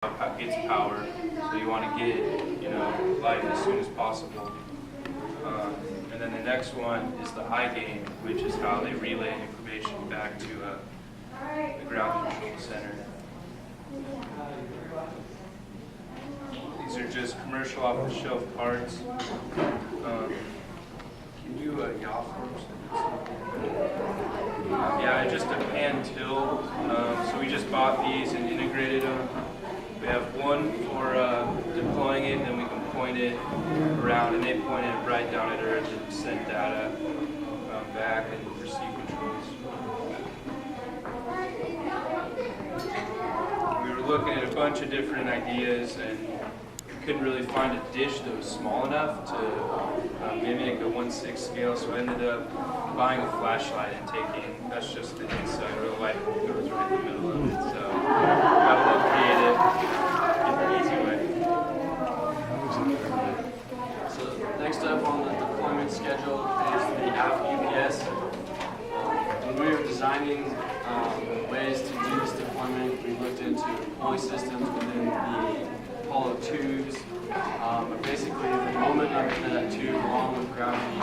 gets power, so you want to get light as soon as possible. And then the next one is the high gain, which is how they relay information back to the ground control center. These are just commercial off-the-shelf parts. Can you yaw for us? Yeah, just a pan tilt. So we just bought these and integrated them. We have one for deploying it, and then we can point it around, and they point it right down at Earth and send data back and receive controls. We were looking at a bunch of different ideas, and we couldn't really find a dish that was small enough to mimic a 1/6 scale, so I ended up buying a flashlight and taking, that's just the inside, or the light goes right in the middle of it. So got a little creative in an easy way. So next up on the deployment schedule is the app UPS. When we were designing ways to do this deployment, we looked into pulley systems within the hollow tubes. But basically, the moment that tube, along with gravity,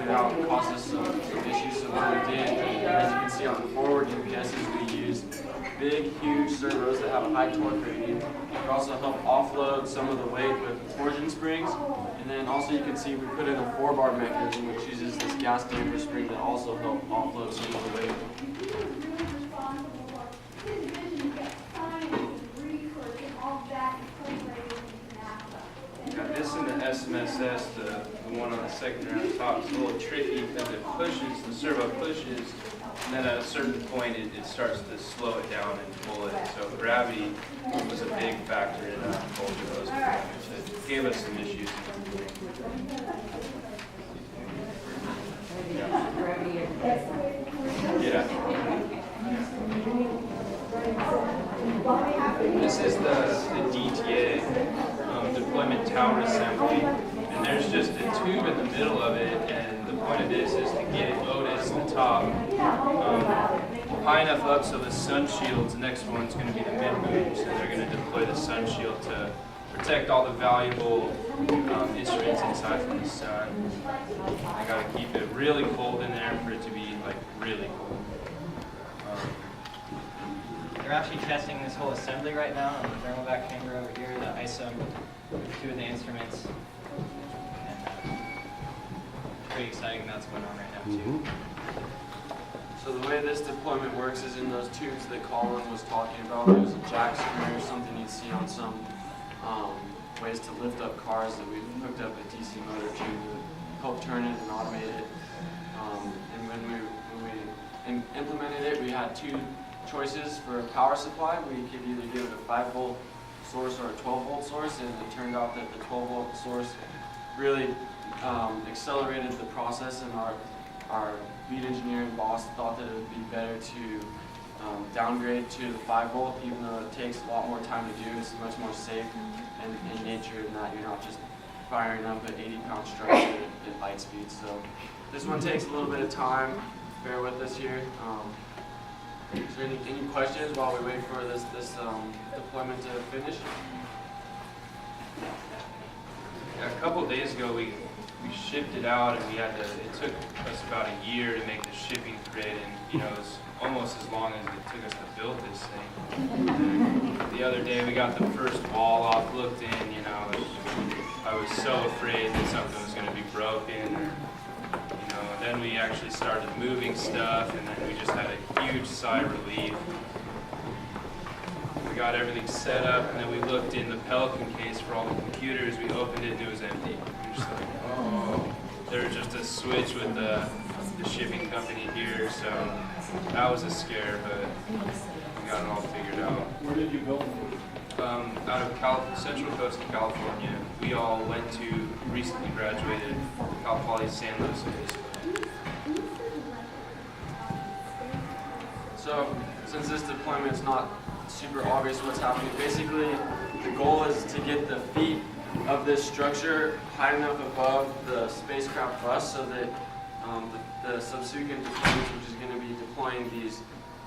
it out caused us some issues. So what we did, as you can see on the forward UPSs, we used big, huge servos that have a high torque rating. It also help offload some of the weight with torsion springs. And then also you can see we put in a 4-bar mechanism which uses this gas damper spring that also help offload some of the weight. Now this in the SMSS, the one on the second round top, is a little tricky because it pushes, the servo pushes, and then at a certain point it starts to slow it down and pull it. So gravity was a big factor in both of those deployments. It gave us some issues. Yeah. This is the DTA. Deployment tower assembly, and there's just a tube in the middle of it, and the point of this is to get it loaded at the top high enough up so the sun shields, the next one's going to be the mid-booms, and they're going to deploy the sun shield to protect all the valuable instruments inside from the sun. I got to keep it really cold in there for it to be like really cold. They're actually testing this whole assembly right now on the thermovac chamber over here, the ISOM, two of the instruments. And pretty exciting that's going on right now too. So the way this deployment works is in those tubes that Colin was talking about. There's a jack screw, something you'd see on some ways to lift up cars that we've hooked up a DC motor to help turn it and automate it. And when we implemented it, we had two choices for power supply. We could either give it a 5-volt source or a 12-volt source, and it turned out that the 12-volt source really accelerated the process, and our lead engineering boss thought that it would be better to downgrade to the 5-volt, even though it takes a lot more time to do. It's much more safe in nature in that you're not just firing up an 80-pound structure at light speed. So this one takes a little bit of time. Bear with us here. Is there any questions while we wait for this deployment to finish? Yeah, a couple of days ago we shipped it out, and it took us about a year to make the shipping grid, and it was almost as long as it took us to build this thing. The other day we got the first wall off, looked in, I was so afraid that something was going to be broken, or and then we actually started moving stuff, and then we just had a huge sigh of relief. We got everything set up, and then we looked in the Pelican case for all the computers. We opened it, and it was empty. We were just like, oh. There was just a switch with the shipping company here, so that was a scare, but we got it all figured out. Where did you build them? Out of Central Coast of California. We all went to, recently graduated Cal Poly San Luis Obispo. So, since this deployment is not super obvious what's happening, basically the goal is to get the feet of this structure high enough above the spacecraft bus so that the subsequent deployments, which is going to be deploying these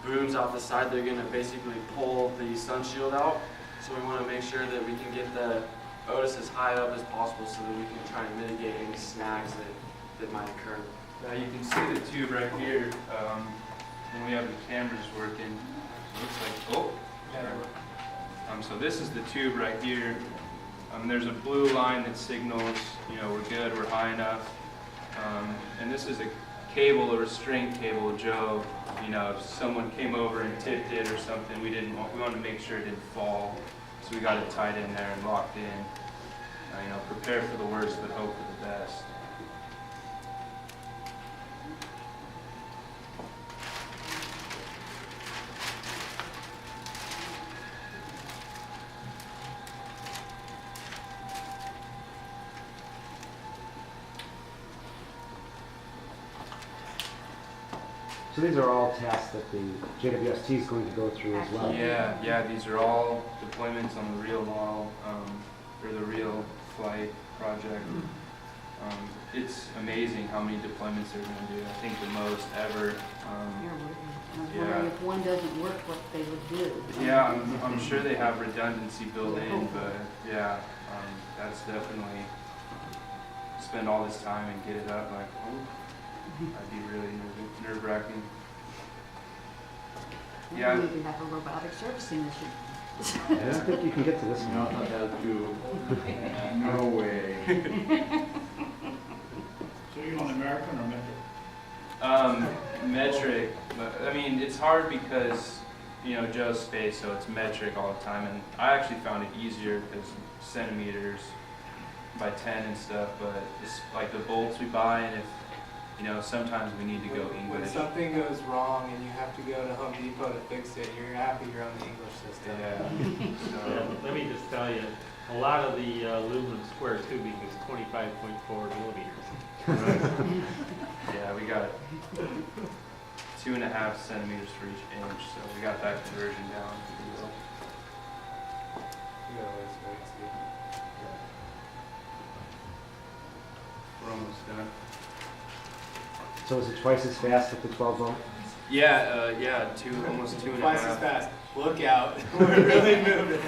booms out the side, they're going to basically pull the sun shield out. So we want to make sure that we can get the Otis as high up as possible so that we can try and mitigate any snags that might occur. Now you can see the tube right here when we have the cameras working. It looks like, oh, so this is the tube right here. There's a blue line that signals, we're good, we're high enough. And this is a cable, a restraint cable, Joe. If someone came over and tipped it or something, we wanted to make sure it didn't fall. So we got it tied in there and locked in. Prepare for the worst, but hope for the best. So these are all tasks that the JWST is going to go through as well. Yeah, these are all deployments on the real model, for the real flight project. It's amazing how many deployments they're going to do. I think the most ever. Wondering if one doesn't work, what they would do. Yeah, I'm sure they have redundancy built in, but yeah, that's definitely spend all this time and get it up like, oh. I'd be really nerve-wracking. Yeah. Maybe we have a robotic servicing mission. I don't think you can get to this one. Not that you. No way. So you on American or metric? Metric, but I mean, it's hard because, Joe's space, so it's metric all the time, and I actually found it easier because centimeters by 10 and stuff, but it's like the bolts we buy, and if sometimes we need to go When English. something goes wrong and you have to go to Home Depot to fix it, you're happy you're on the English system. Yeah. Let me just tell you, a lot of the aluminum square tubing is 25.4 millimeters. Yeah, we got 2.5 centimeters for each inch, so we got that conversion down. You gotta always wait, see. We're almost done. So is it twice as fast with the 12 volt? Yeah, almost 2.5. Twice as fast. Look out. We're really moving.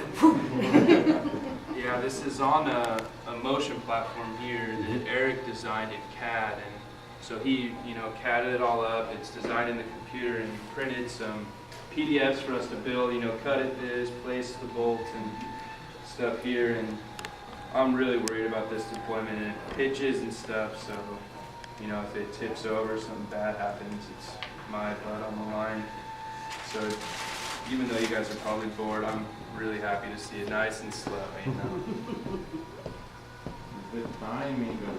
Yeah, this is on a motion platform here that Eric designed in CAD, and so he, CAD'd it all up. It's designed in the computer and printed some PDFs for us to build. Cut at this, place the bolts and stuff here, and I'm really worried about this deployment and it pitches and stuff. So, if it tips over, something bad happens, it's my butt on the line. So, even though you guys are probably bored, I'm really happy to see it nice and slow. The timing of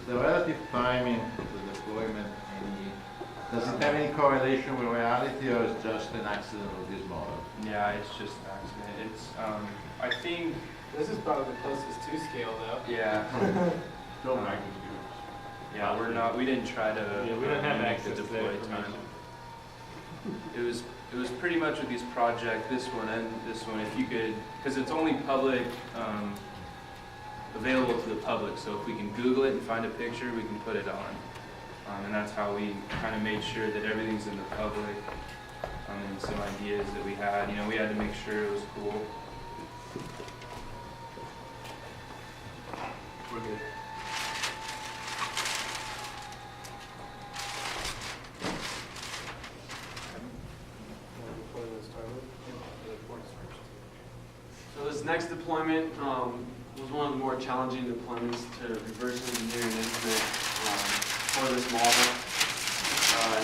the relative timing of the deployment, does it have any correlation with reality, or is it just an accident of this model? Yeah, it's just an accident. It's, I think, This is probably the closest to scale though. yeah, No magnitude. yeah, we didn't try to Yeah, we don't have mimic access the to that deploy time. information. It was pretty much with these projects, this one and this one, if you could, because it's only public, available to the public, so if we can Google it and find a picture, we can put it on. And that's how we kind of made sure that everything's in the public, and some ideas that we had. We had to make sure it was cool. We're good. So this next deployment was one of the more challenging deployments to reverse engineer and implement for this model.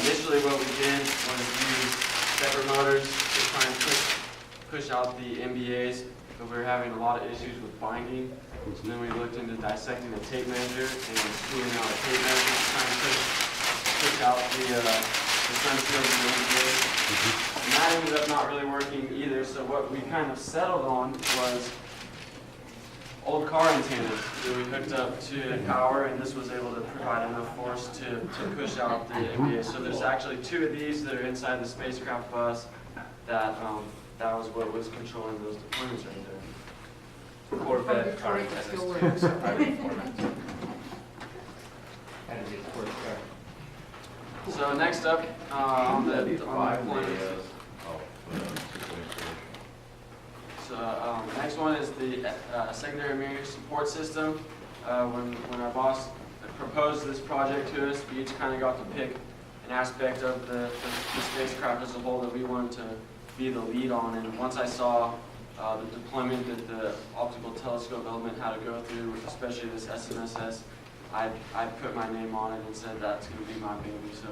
Initially what we did was use stepper motors to try and push out the MBAs, but we were having a lot of issues with binding. So then we looked into dissecting the tape measure and screwing out a tape measure to try and push out the front field of the MBAs. And that ended up not really working either, so what we kind of settled on was old car antennas that we hooked up to power, and this was able to provide enough force to push out the MBA. So there's actually 2 of these that are inside the spacecraft bus that was what was controlling those deployments right there. Corvette car Detroit, antennas. still works. Private formats. Had to be a sports car. So next up on the 35 deployment. layers of sequencing. So next one is the secondary mirror support system. When our boss proposed this project to us, we each kind of got to pick an aspect of the spacecraft as a whole that we wanted to be the lead on. And once I saw the deployment that the optical telescope element had to go through, especially this SMSS, I put my name on it and said that's going to be my baby. So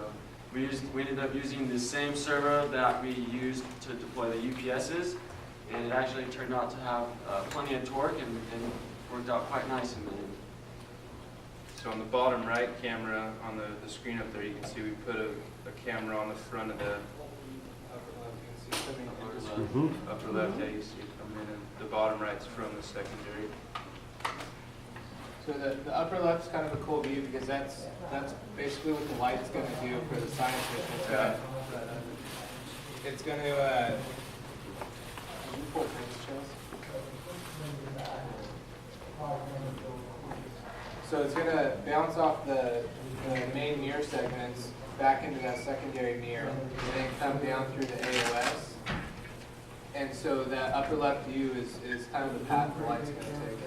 we ended up using the same servo that we used to deploy the UPSs, and it actually turned out to have plenty of torque and worked out quite nice in the end. So on the bottom right camera on the screen up there, you can see we put a camera on the front of the upper left. Yeah, you see it come in, and the bottom right's from the secondary. So the upper left's kind of a cool view because that's basically what the light's going to do for the scientist. It's going to so it's going to bounce off the main mirror segments back into that secondary mirror and then come down through the AOS. And so that upper left view is kind of the path the light's going to take.